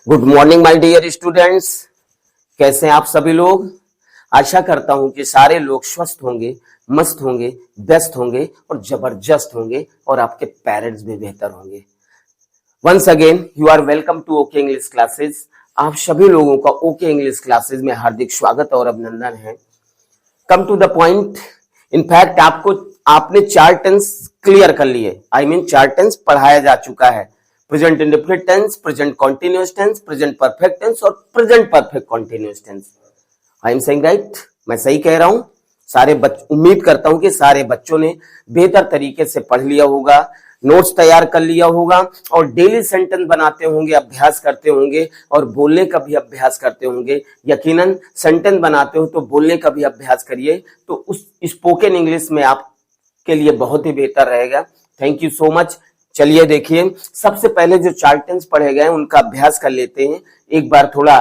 Good morning my dear students. कैसे हैं आप सभी लोग। आशा करता हूं कि सारे लोग स्वस्थ होंगे, मस्त होंगे, व्यस्त होंगे और जबरदस्त होंगे और आपके पेरेंट्स भी बेहतर होंगे। Once again you are welcome to okay English classes. आप सभी लोगों का ओके इंग्लिश क्लासेस में हार्दिक स्वागत और अभिनंदन है। Come to the point. In fact आपने 4 टेंस क्लियर कर लिए। आई मीन 4 टेंस पढ़ाया जा चुका है। Present indefinite tense, present continuous tense, present perfect tense और present perfect continuous tense. I am saying right? मैं सही कह रहा हूं? उम्मीद करता हूं कि सारे बच्चों ने बेहतर तरीके से पढ़ लिया होगा, नोट्स तैयार कर लिया होगा और डेली सेंटेंस बनाते होंगे, अभ्यास करते होंगे और बोलने का भी अभ्यास करते होंगे। यकीनन सेंटेंस बनाते हो तो बोलने का भी अभ्यास करिए, तो उस स्पोकन इंग्लिश में आपके लिए बहुत ही बेहतर रहेगा। Thank you so much. चलिए देखिए, सबसे पहले जो 4 टेंस पढ़े गए उनका अभ्यास कर लेते हैं। एक बार थोड़ा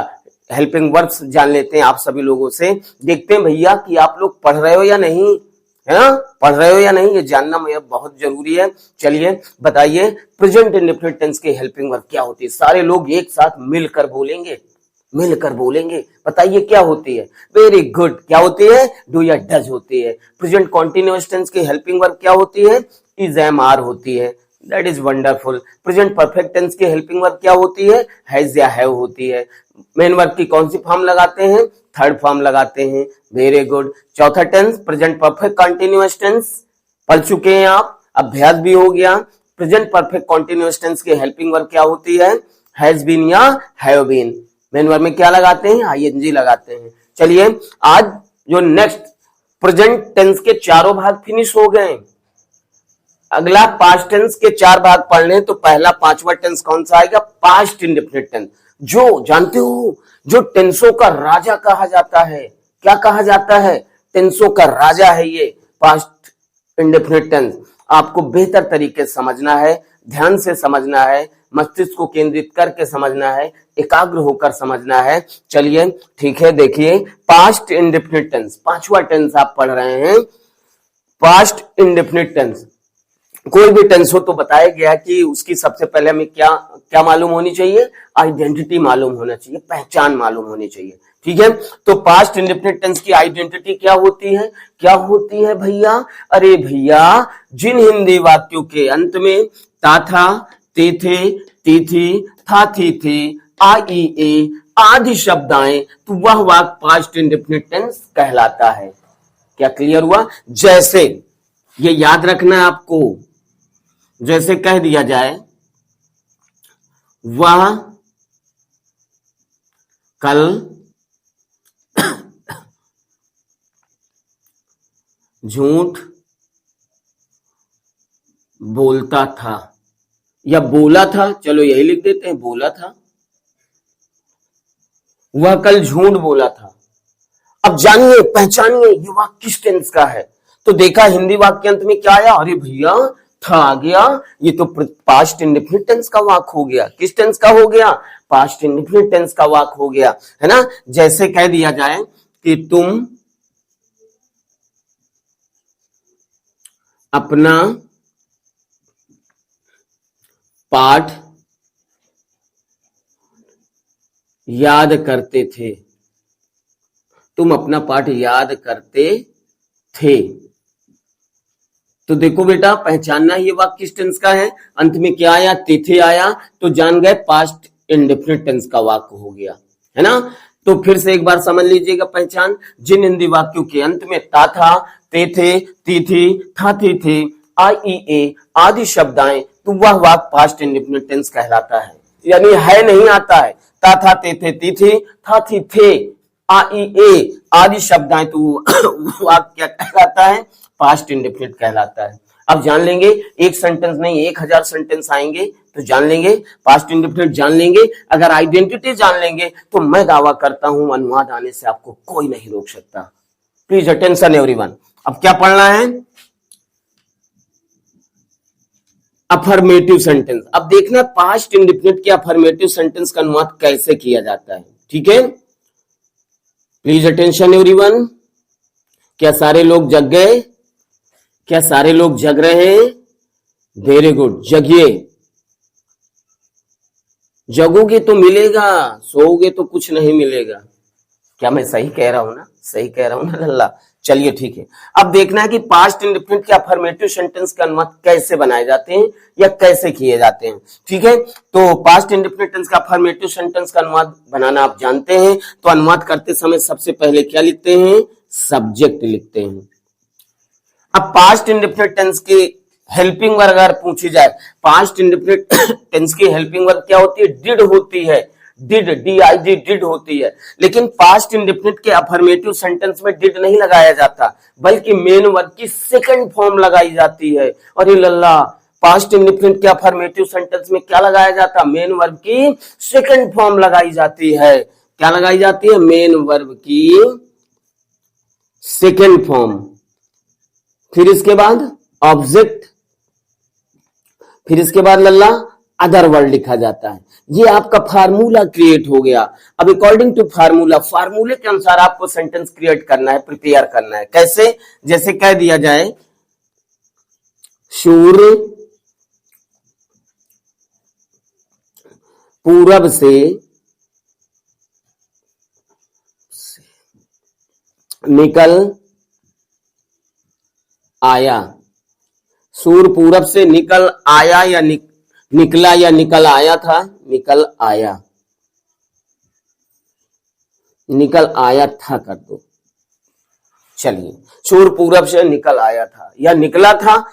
हेल्पिंग वर्ब्स जान लेते हैं आप सभी लोगों से। देखते हैं भैया कि आप लोग पढ़ रहे हो या नहीं, है ना? पढ़ रहे हो या नहीं, ये जानना मुझे बहुत जरूरी है। चलिए बताइए, प्रेजेंट इंडेफिनिट टेंस के हेल्पिंग वर्ब क्या होती है? सारे लोग एक साथ मिलकर बोलेंगे। बताइए क्या होती है? Very good. क्या होती है? डू या डज होती है। प्रेजेंट कॉन्टिन्यूअस टेंस की हेल्पिंग वर्ब क्या होती है? इज, एम, आर होती है। That is wonderful. Present perfect tense की हेल्पिंग वर्ब क्या होती है? हैज या हैव होती है। मेन वर्ब की कौन सी फॉर्म लगाते हैं? थर्ड फॉर्म लगाते हैं। Very good. चौथा tense present perfect continuous tense पढ़ चुके हैं आप, अभ्यास भी हो गया। प्रेजेंट परफेक्ट कॉन्टिन्यूअस टेंस की हेल्पिंग वर्ब क्या होती है? हैज बीन या हैव बीन। मेन वर्ब में क्या लगाते हैं? आईएनजी लगाते हैं। चलिए, आज जो नेक्स्ट प्रेजेंट टेंस के चारों भाग फिनिश हो गए। अगला पास्ट टेंस के 4 भाग पढ़ने, तो पहला 5वां टेंस कौन सा आएगा? Past indefinite tense. जो जानते हो, जो टेंसों का राजा कहा जाता है। क्या कहा जाता है? टेंसों का राजा है ये पास्ट इंडेफिनिट टेंस। आपको बेहतर तरीके से समझना है, ध्यान से समझना है, मस्तिष्क को केंद्रित करके समझना है, एकाग्र होकर समझना है। चलिए ठीक है, देखिए पास्ट इंडेफिनिट टेंस 5वां टेंस आप पढ़ रहे हैं। पास्ट इंडेफिनिट टेंस, कोई भी टेंस हो तो बताया गया कि उसकी सबसे पहले हमें क्या क्या मालूम होनी चाहिए? आइडेंटिटी मालूम होना चाहिए, पहचान मालूम होनी चाहिए। ठीक है, तो पास्ट इंडेफिनिट टेंस की आइडेंटिटी क्या होती है? क्या होती है भैया? अरे भैया, जिन हिंदी वाक्यों के अंत में ता था, ते थे, ती थी, था थी थे, आ ई ए आदि शब्द आए, तो वह वाक्य पास्ट इंडेफिनिट टेंस कहलाता है। क्या क्लियर हुआ? जैसे ये याद रखना है आपको, जैसे कह दिया जाए वह कल झूठ बोलता था या बोला था। चलो यही लिख देते हैं, बोला था। वह कल झूठ बोला था। अब जानिए, पहचानिए ये वाक्य किस टेंस का है। तो देखा हिंदी वाक्य अंत में क्या आया? अरे भैया, था आ गया। ये तो पास्ट इंडेफिनिट टेंस का वाक्य हो गया। किस टेंस का हो गया? पास्ट इंडेफिनिट टेंस का वाक्य हो गया, है ना? जैसे कह दिया जाए कि तुम अपना पाठ याद करते थे। तुम अपना पाठ याद करते थे। तो देखो बेटा, पहचानना ये वाक्य किस टेंस का है। अंत में क्या आया? तिथि आया, तो जान गए पास्ट इंडेफिनिट टेंस का वाक्य हो गया, है ना? तो फिर से एक बार समझ लीजिएगा पहचान। जिन हिंदी वाक्यों के अंत में ता था, ते थे, ती थी, था थी थे, आ ई ए आदि शब्द आए, तो वह वाक्य पास्ट इंडेफिनिट टेंस कहलाता है। यानी है नहीं आता है। ता था, ते थे, ती थी, था थी थे, आ ई ए आदि शब्द आए, तो वाक्य क्या कहलाता है? पास्ट इंडेफिनिट कहलाता है। अब जान लेंगे, एक सेंटेंस नहीं 1000 सेंटेंस आएंगे तो जान लेंगे, पास्ट इंडेफिनिट जान लेंगे। अगर आइडेंटिटी जान लेंगे तो मैं दावा करता हूं अनुवाद आने से आपको कोई नहीं रोक सकता। Please attention everyone. अब क्या पढ़ना है? Affirmative sentence. अब देखना पास्ट इंडेफिनिट के अफर्मेटिव सेंटेंस का अनुवाद कैसे किया जाता है। ठीक है, प्लीज अटेंशन एवरीवन। क्या सारे लोग जग गए? क्या सारे लोग जग रहे हैं? वेरी गुड, जगिए जगोगे तो मिलेगा, सोओगे तो कुछ नहीं मिलेगा। क्या मैं सही कह रहा हूं ना? सही कह रहा हूं ना लल्ला? चलिए ठीक है। अब देखना है कि पास्ट इंडेफिनिट के अफर्मेटिव सेंटेंस के अनुवाद कैसे बनाए जाते हैं या कैसे किए जाते हैं। ठीक है, तो पास्ट इंडेफिनिट टेंस का अफर्मेटिव सेंटेंस का अनुवाद बनाना आप जानते हैं। तो अनुवाद करते समय सबसे पहले क्या लिखते हैं? सब्जेक्ट लिखते हैं। अब पास्ट इंडेफिनिट टेंस की हेल्पिंग वर्ब अगर पूछी जाए, पास्ट इंडेफिनिट टेंस की हेल्पिंग वर्ब क्या होती है? डिड होती है। डिड, DID, डिड होती है। लेकिन पास्ट इंडेफिनिट के अफर्मेटिव सेंटेंस में डिड नहीं लगाया जाता, बल्कि मेन वर्ब की सेकंड फॉर्म लगाई जाती है। और ये लल्ला, पास्ट इंडेफिनिट के अफर्मेटिव सेंटेंस में क्या लगाया जाता? मेन वर्ब की सेकंड फॉर्म लगाई जाती है। क्या लगाई जाती है? मेन वर्ब की सेकंड फॉर्म। फिर इसके बाद ऑब्जेक्ट, फिर इसके बाद लल्ला अदर वर्ड लिखा जाता है। ये आपका फार्मूला क्रिएट हो गया। अब अकॉर्डिंग टू फार्मूला, फार्मूले के अनुसार आपको सेंटेंस क्रिएट करना है, प्रिपेयर करना है। कैसे? जैसे कह दिया जाए सूर्य पूरब से निकल आया। सूर्य पूरब से निकल आया या निकला या निकल आया था? निकल आया, निकल आया था कर दो। चलिए, सूर्य पूरब से निकल आया था या निकला था।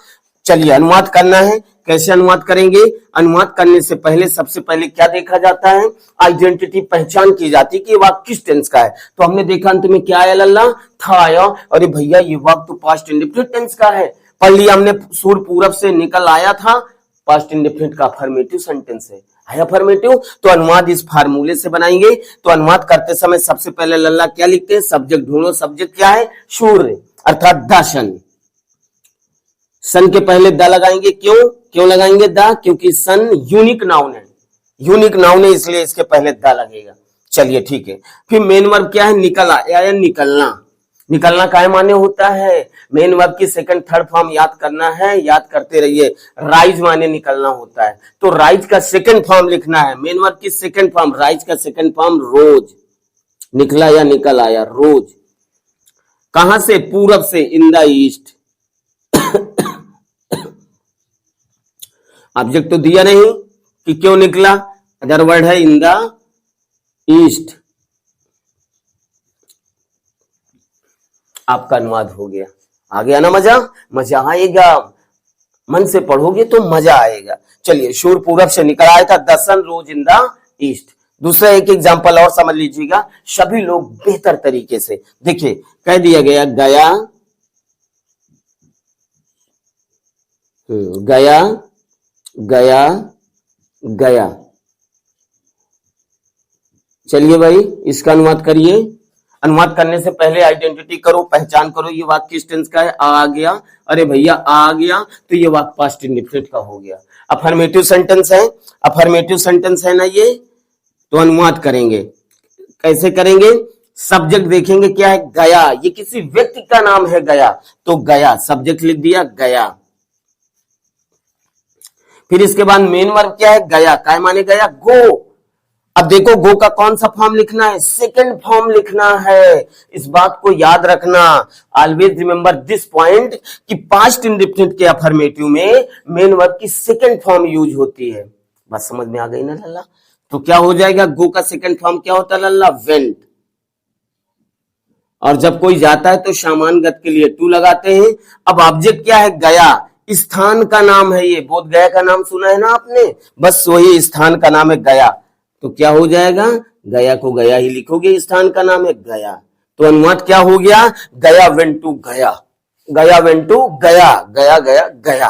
चलिए अनुवाद करना है। कैसे अनुवाद करेंगे? अनुवाद करने से पहले सबसे पहले क्या देखा जाता है? आइडेंटिटी, पहचान की जाती है कि ये वाक्य किस टेंस का है। तो हमने देखा अंत में क्या आया लल्ला? था आया। अरे भैया ये वाक्य तो पास्ट इंडेफिनिट टेंस का है। पढ़ लिया हमने, सूर्य पूरब से निकल आया था, पास्ट इंडेफिनिट का अफर्मेटिव सेंटेंस है अफर्मेटिव। तो अनुवाद इस फार्मूले से बनाएंगे। तो अनुवाद करते समय सबसे पहले लल्ला क्या लिखते हैं? सब्जेक्ट ढूंढो। सब्जेक्ट क्या है? सूर्य, अर्थात द सन। सन के पहले द लगाएंगे। क्यों लगाएंगे द? क्योंकि सन यूनिक नाउन है। यूनिक नाउन है, इसलिए इसके पहले द लगेगा। चलिए ठीक है। फिर मेन वर्ब क्या है? निकल आया या निकलना। निकलना काय माने होता है? मेन वर्ब की सेकंड थर्ड फॉर्म याद करना है, याद करते रहिए। राइज माने निकलना होता है। तो राइज का सेकंड फॉर्म लिखना है। मेन वर्ब की सेकंड फॉर्म, राइज का सेकंड फॉर्म रोज। निकला या निकल आया, रोज। कहां से? पूरब से, इन द ईस्ट। ऑब्जेक्ट तो दिया नहीं कि क्यों निकला, अदर वर्ड है इन द ईस्ट। आपका अनुवाद हो गया। आ गया ना मजा? मजा आएगा, मन से पढ़ोगे तो मजा आएगा। चलिए, सूर्य पूरब से निकल आया था, the sun rose in the east. दूसरा एक एग्जांपल और समझ लीजिएगा, सभी लोग बेहतर तरीके से। देखिए, कह दिया गया गया, गया, गया, गया। चलिए भाई, इसका अनुवाद करिए। अनुवाद करने से पहले आइडेंटिटी करो, पहचान करो ये वाक्य किस टेंस का है। आ गया, अरे भैया आ गया, तो ये वाक्य पास्ट इंडेफिनिट का हो गया। अफर्मेटिव सेंटेंस है, अफर्मेटिव सेंटेंस है ना ये। तो अनुवाद करेंगे। कैसे करेंगे? सब्जेक्ट देखेंगे क्या है? गया। ये किसी व्यक्ति का नाम है गया, तो गया सब्जेक्ट लिख दिया, गया। फिर इसके बाद मेन वर्ब क्या है? गया। काय माने गया? गो। अब देखो, गो का कौन सा फॉर्म लिखना है? सेकंड फॉर्म लिखना है। इस बात को याद रखना, ऑलवेज रिमेंबर दिस पॉइंट, कि पास्ट इंडेफिनिट के अफर्मेटिव में मेन वर्ब की सेकंड फॉर्म यूज होती है। बात समझ में आ गई ना लल्ला? तो क्या हो जाएगा? गो का सेकंड फॉर्म क्या होता है लल्ला? वेंट। और जब कोई जाता है तो सामानगत के लिए टू लगाते हैं। अब ऑब्जेक्ट क्या है? गया। स्थान का नाम है ये। बोध गया का नाम सुना है ना आपने? बस वही स्थान का नाम है गया। तो क्या हो जाएगा? गया को गया ही लिखोगे, स्थान का नाम है गया। तो अनुवाद क्या हो गया? गया वेंट टू गया, गया वेंट टू गया, गया गया गया।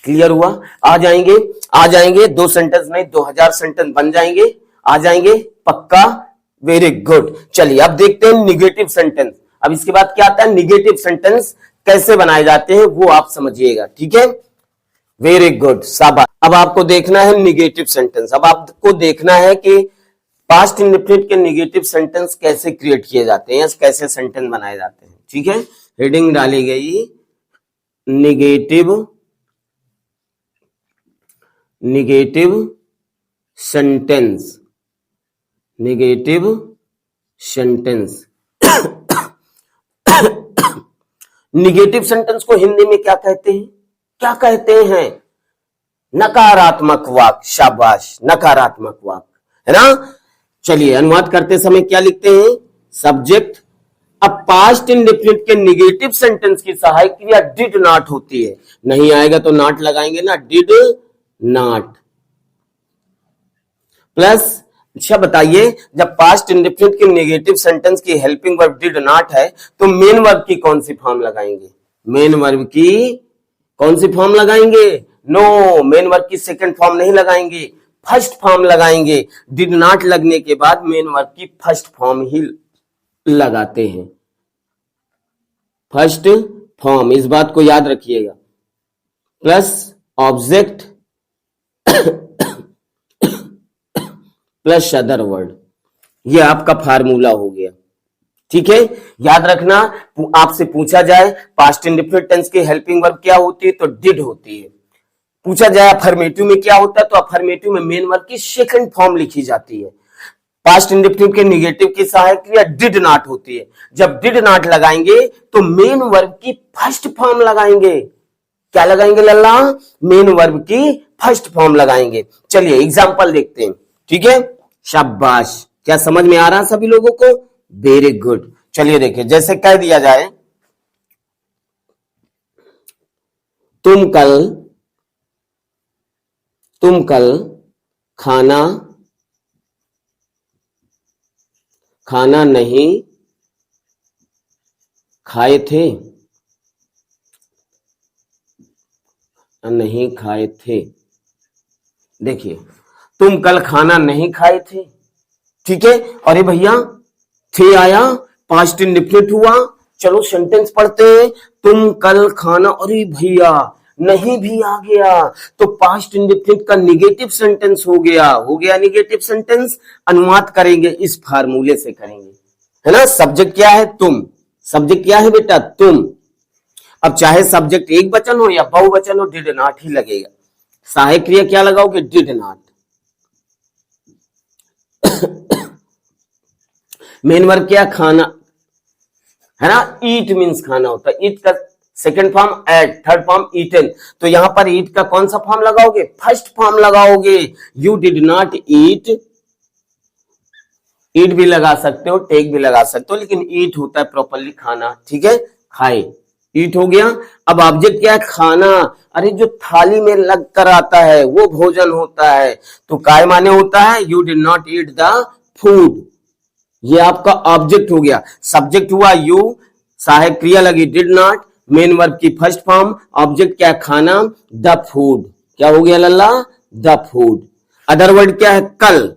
क्लियर हुआ? आ जाएंगे, आ जाएंगे। 2 सेंटेंस नहीं 2000 सेंटेंस बन जाएंगे, आ जाएंगे पक्का। Very good. चलिए अब देखते हैं निगेटिव सेंटेंस। अब इसके बाद क्या आता है? निगेटिव सेंटेंस कैसे बनाए जाते हैं वो आप समझिएगा। ठीक है, वेरी गुड, शाबाश। अब आपको देखना है निगेटिव सेंटेंस। अब आपको देखना है कि पास्ट इंडेफिनिट के निगेटिव सेंटेंस कैसे क्रिएट किए जाते हैं, कैसे सेंटेंस बनाए जाते हैं। ठीक है, हेडिंग डाली गई negative, negative sentence, negative sentence. Negative sentence को हिंदी में क्या कहते हैं? क्या कहते हैं? नकारात्मक वाक्य। शाबाश, नकारात्मक वाक्य, है ना। चलिए अनुवाद करते समय क्या लिखते हैं? सब्जेक्ट। अब पास्ट इंडेफिनिट के निगेटिव सेंटेंस की सहायक क्रिया डिड नॉट होती है। नहीं आएगा तो नॉट लगाएंगे ना, डिड नॉट प्लस। अच्छा बताइए, जब पास्ट इंडेफिनिट के नेगेटिव सेंटेंस की हेल्पिंग वर्ब डिड नॉट है तो मेन वर्ब की कौन सी फॉर्म लगाएंगे? मेन वर्ब की कौन सी फॉर्म लगाएंगे? नो, मेन वर्ब की सेकंड फॉर्म नहीं लगाएंगे, फर्स्ट फॉर्म लगाएंगे। डिड नॉट लगने के बाद मेन वर्ब की फर्स्ट फॉर्म ही लगाते हैं, फर्स्ट फॉर्म, इस बात को याद रखिएगा। Plus object plus other word, ये आपका फार्मूला हो गया। ठीक है, याद रखना। आपसे पूछा जाए पास्ट इंडेफिनिट टेंस की हेल्पिंग वर्ब क्या होती है तो डिड होती है। पूछा जाए अफर्मेटिव में क्या होता है तो अफर्मेटिव में मेन वर्ब की सेकंड फॉर्म लिखी जाती है। पास्ट इंडेफिनिट के निगेटिव की सहायक क्रिया डिड नॉट होती है। जब डिड नॉट लगाएंगे तो मेन वर्ब की फर्स्ट फॉर्म लगाएंगे। क्या लगाएंगे लल्ला? मेन वर्ब की फर्स्ट फॉर्म लगाएंगे। चलिए एग्जांपल देखते हैं। ठीक है, शाबाश, क्या समझ में आ रहा है सभी लोगों को? Very good. चलिए देखिए, जैसे कह दिया जाए तुम कल खाना नहीं खाए थे, नहीं खाए थे। देखिए, तुम कल खाना नहीं खाए थे। ठीक है, अरे भैया थे आया, पास्ट इंडेफिनिट हुआ। चलो सेंटेंस पढ़ते हैं। तुम कल खाना, अरे भैया नहीं भी आ गया तो पास्ट इंडेफिनिट का निगेटिव सेंटेंस हो गया निगेटिव सेंटेंस। अनुवाद करेंगे इस फार्मूले से करेंगे, है ना। सब्जेक्ट क्या है? तुम। सब्जेक्ट क्या है बेटा? तुम। अब चाहे सब्जेक्ट एक वचन हो या बहुवचन हो, डिड नॉट ही लगेगा। सहायक क्रिया क्या लगाओगे? Did not. मेन वर्ब क्या? खाना, है ना। ईट मीन्स खाना होता है। ईट का second form ate, third form eaten. तो यहां पर ईट का कौन सा फॉर्म लगाओगे? फर्स्ट फॉर्म लगाओगे। You did not eat, eat भी लगा सकते हो, टेक भी लगा सकते हो, लेकिन ईट होता है प्रॉपरली खाना। ठीक है, खाए, ईट हो गया। अब ऑब्जेक्ट क्या है? खाना। अरे जो थाली में लग कर आता है वो भोजन होता है। तो काय माने होता है? You did not eat the food, ये आपका ऑब्जेक्ट हो गया। सब्जेक्ट हुआ यू, सहायक क्रिया लगी डिड नॉट, मेन वर्ब की फर्स्ट फॉर्म, ऑब्जेक्ट क्या? खाना, द फूड। क्या हो गया लल्ला? The food. अदर वर्ड क्या है? कल,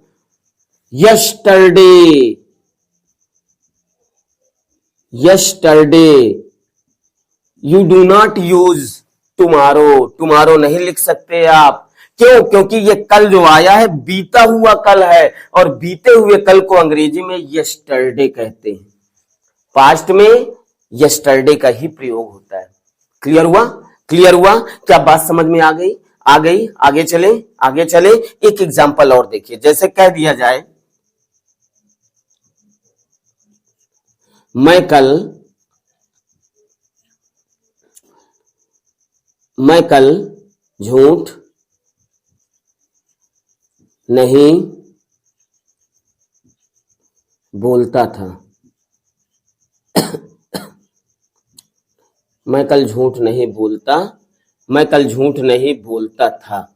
yesterday, yesterday. You do not use tomorrow, tomorrow नहीं लिख सकते आप। क्यों? क्योंकि ये कल जो आया है बीता हुआ कल है, और बीते हुए कल को अंग्रेजी में यस्टरडे कहते हैं। पास्ट में यस्टरडे का ही प्रयोग होता है। क्लियर हुआ? क्लियर हुआ? क्या बात समझ में आ गई? आ गई। आगे चले, आगे चले। एक एग्जांपल और देखिए, जैसे कह दिया जाए मैं कल झूठ नहीं बोलता था। मैं कल झूठ नहीं बोलता, मैं कल झूठ नहीं बोलता था।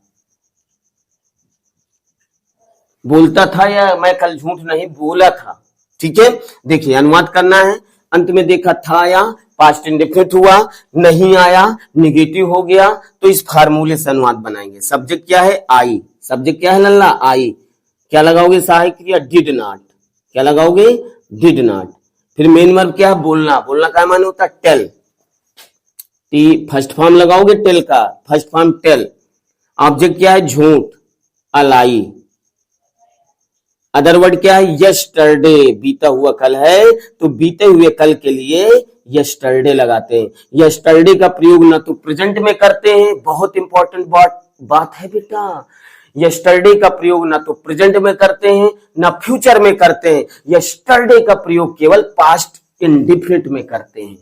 बोलता था या मैं कल झूठ नहीं बोला था। ठीक है, देखिए अनुवाद करना है। अंत में देखा था आया, पास्ट इंडेफिनिट हुआ, नहीं आया, निगेटिव हो गया, तो इस फार्मूले से अनुवाद बनाएंगे। सब्जेक्ट क्या है? आई। सब्जेक्ट क्या है लल्ला? आई। क्या लगाओगे? सहायक क्रिया डिड नॉट। क्या लगाओगे? Did not. फिर मेन वर्ब क्या है? बोलना। बोलना का माने होता है? टेल। टी फर्स्ट फॉर्म लगाओगे टेल का, फर्स्ट फॉर्म टेल। ऑब्जेक्ट क्या है? झूठ, अलाई। अदर वर्ड क्या है? यस्टरडे, बीता हुआ कल है तो बीते हुए कल के लिए यस्टरडे लगाते हैं। यस्टरडे का प्रयोग ना तो प्रेजेंट में करते हैं, बहुत इंपॉर्टेंट बात है बेटा, यस्टरडे का प्रयोग ना तो प्रेजेंट में करते हैं ना फ्यूचर में करते हैं, यस्टरडे का प्रयोग केवल पास्ट इंडिफिनिट में करते हैं।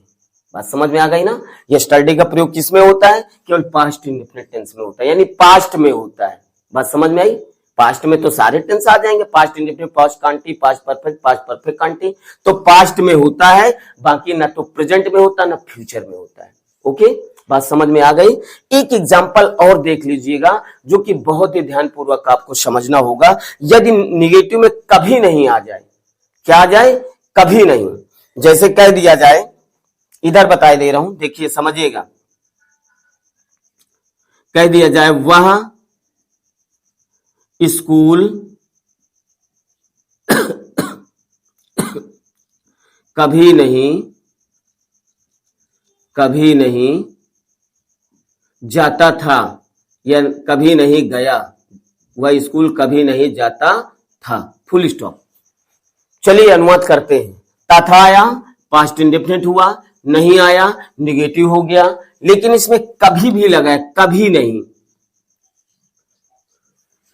बात समझ में आ गई ना? यस्टरडे का प्रयोग किसमें होता है? केवल पास्ट इंडिफिनिट टेंस में होता है, यानी पास्ट में होता है। बात समझ में आई? पास्ट में तो सारे टेंस आ जाएंगे, past indefinite, past continuous, past perfect, past perfect continuous, तो पास्ट में होता है, बाकी ना तो प्रेजेंट में होता है ना फ्यूचर में होता है। ओके, बात समझ में आ गई? एक एग्जांपल और देख लीजिएगा जो कि बहुत ही ध्यानपूर्वक आपको समझना होगा। यदि निगेटिव में कभी नहीं आ जाए, क्या आ जाए? कभी नहीं। जैसे कह दिया जाए, इधर बता दे रहा हूं, देखिए समझिएगा। कह दिया जाए वह स्कूल कभी नहीं जाता था, या कभी नहीं गया, वह स्कूल कभी नहीं जाता था, फुल स्टॉप। चलिए अनुवाद करते हैं। तथा आया, पास्ट इंडेफिनिट हुआ, नहीं आया, निगेटिव हो गया, लेकिन इसमें कभी भी लगा है, कभी नहीं।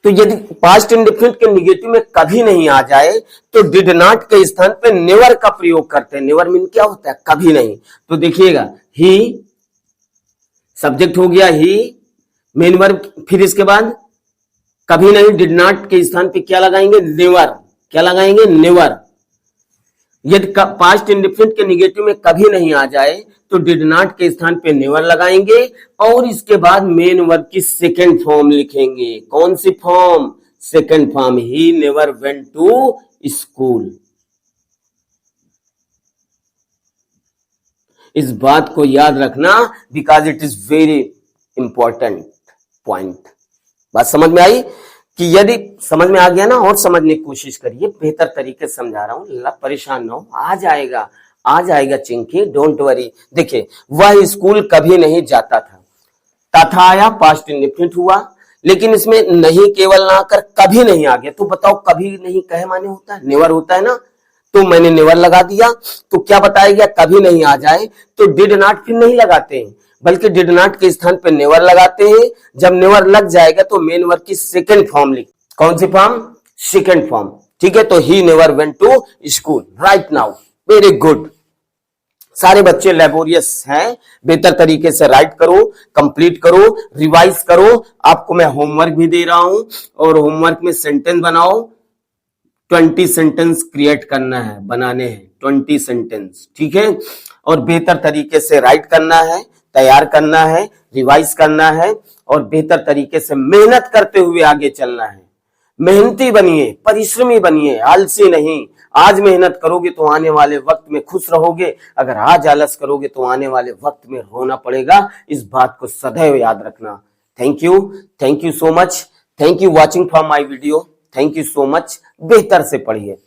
तो यदि पास्ट इंडेफिनिट के निगेटिव में कभी नहीं आ जाए तो डिड नॉट के स्थान पे नेवर का प्रयोग करते हैं। नेवर मीन क्या होता है? कभी नहीं। तो देखिएगा, ही सब्जेक्ट हो गया, ही मेन वर्ब, फिर इसके बाद कभी नहीं, डिड नॉट के स्थान पे क्या लगाएंगे? नेवर। क्या लगाएंगे? नेवर। यदि पास्ट इंडेफिनिट के निगेटिव में कभी नहीं आ जाए तो डिड नॉट के स्थान पे नेवर लगाएंगे और इसके बाद मेन वर्ब की सेकंड फॉर्म लिखेंगे। कौन सी form? Second form, he never went to school. इस बात को याद रखना, because it is very important point. बात समझ में आई? कि यदि समझ में आ गया ना, और समझने की कोशिश करिए, बेहतर तरीके से समझा रहा हूं, परेशान ना हो, आ जाएगा चिंकी, डोंट वरी। देखिए, वह स्कूल कभी नहीं जाता था, तथा आया, पास्ट इंडेफिनिट हुआ, लेकिन इसमें नहीं केवल ना आकर कभी नहीं आ गया। तो बताओ, कभी नहीं कहे माने होता है? नेवर होता है ना, तो मैंने नेवर लगा दिया। तो क्या बताया गया? कभी नहीं आ जाए तो डिड नॉट फिर नहीं लगाते हैं, बल्कि डिड नॉट के स्थान पे नेवर लगाते हैं। जब नेवर लग जाएगा तो मेन वर्ब की सेकंड फॉर्म लिख। कौन सी फॉर्म? Second form. ठीक है, तो he never went to school. Right now, very good. सारे बच्चे लेबोरियस हैं, बेहतर तरीके से राइट करो, कंप्लीट करो, रिवाइज करो। आपको मैं होमवर्क भी दे रहा हूं, और होमवर्क में सेंटेंस बनाओ। 20 सेंटेंस क्रिएट करना है, बनाने हैं 20 सेंटेंस, ठीक है। और बेहतर तरीके से राइट करना है, तैयार करना है, रिवाइज करना है, और बेहतर तरीके से मेहनत करते हुए आगे चलना है। मेहनती बनिए, परिश्रमी बनिए, आलसी नहीं। आज मेहनत करोगे तो आने वाले वक्त में खुश रहोगे, अगर आज आलस करोगे तो आने वाले वक्त में रोना पड़ेगा। इस बात को सदैव याद रखना। Thank you so much. Thank you watching from my video. Thank you so much. बेहतर से पढ़िए।